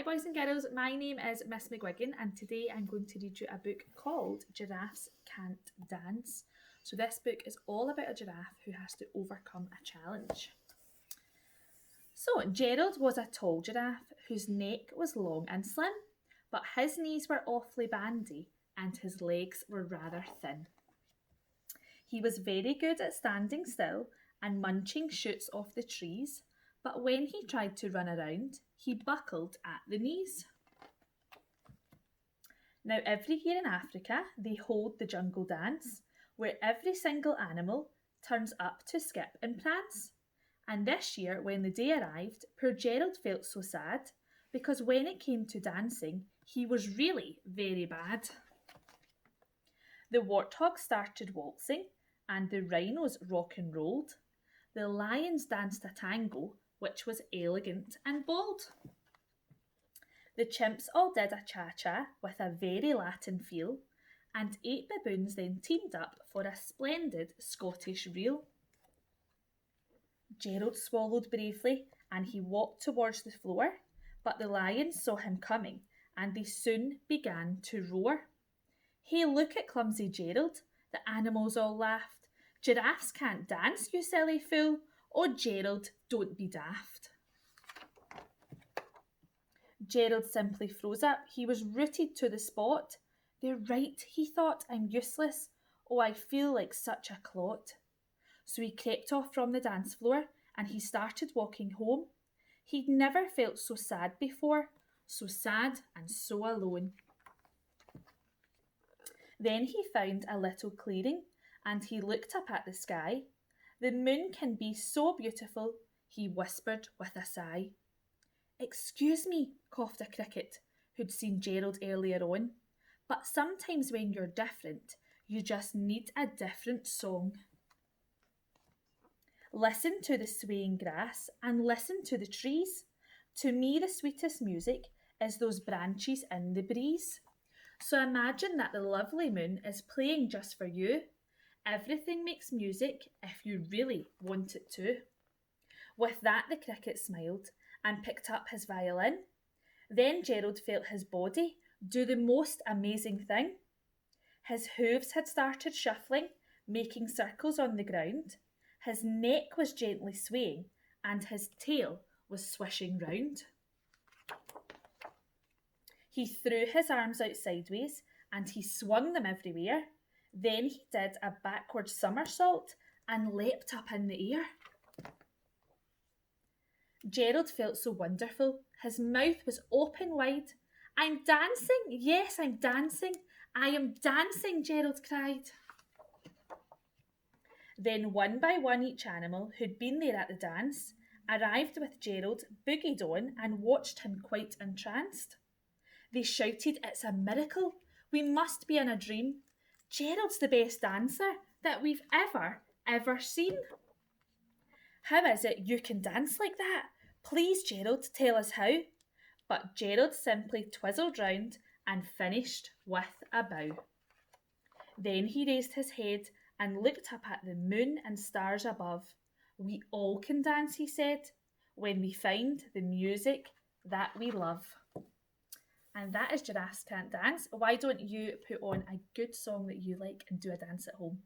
Hi boys and girls, my name is Miss McGuigan and today I'm going to read you a book called Giraffes Can't Dance. So this book is all about a giraffe who has to overcome a challenge. So Gerald was a tall giraffe whose neck was long and slim, but his knees were awfully bandy and his legs were rather thin. He was very good at standing still and munching shoots off the trees, but when he tried to run around, he buckled at the knees. Now, every year in Africa, they hold the jungle dance, where every single animal turns up to skip and prance. And this year, when the day arrived, poor Gerald felt so sad, because when it came to dancing, he was really very bad. The warthog started waltzing, and the rhinos rock and rolled. The lions danced a tango, which was elegant and bold. The chimps all did a cha-cha with a very Latin feel, and 8 baboons then teamed up for a splendid Scottish reel. Gerald swallowed bravely and he walked towards the floor, but the lions saw him coming and they soon began to roar. Hey, look at clumsy Gerald, the animals all laughed. Giraffes can't dance, you silly fool. Oh, Gerald, don't be daft. Gerald simply froze up. He was rooted to the spot. They're right, he thought, I'm useless. Oh, I feel like such a clot. So he crept off from the dance floor and he started walking home. He'd never felt so sad before, so sad and so alone. Then he found a little clearing and he looked up at the sky. The moon can be so beautiful, he whispered with a sigh. Excuse me, coughed a cricket who'd seen Gerald earlier on, but sometimes when you're different, you just need a different song. Listen to the swaying grass and listen to the trees. To me, the sweetest music is those branches in the breeze. So imagine that the lovely moon is playing just for you. Everything makes music if you really want it to. With that, the cricket smiled and picked up his violin. Then Gerald felt his body do the most amazing thing. His hooves had started shuffling, making circles on the ground. His neck was gently swaying and his tail was swishing round. He threw his arms out sideways and he swung them everywhere. Then he did a backward somersault and leapt up in the air. Gerald felt so wonderful. His mouth was open wide. I'm dancing, yes, I'm dancing. I am dancing, Gerald cried. Then one by one each animal who'd been there at the dance arrived with Gerald, boogied on and watched him quite entranced. They shouted, it's a miracle. We must be in a dream. Gerald's the best dancer that we've ever seen. How is it you can dance like that? Please, Gerald, tell us how. But Gerald simply twizzled round and finished with a bow. Then he raised his head and looked up at the moon and stars above. We all can dance, he said, when we find the music that we love. And that is Giraffes Can't Dance. Why don't you put on a good song that you like and do a dance at home?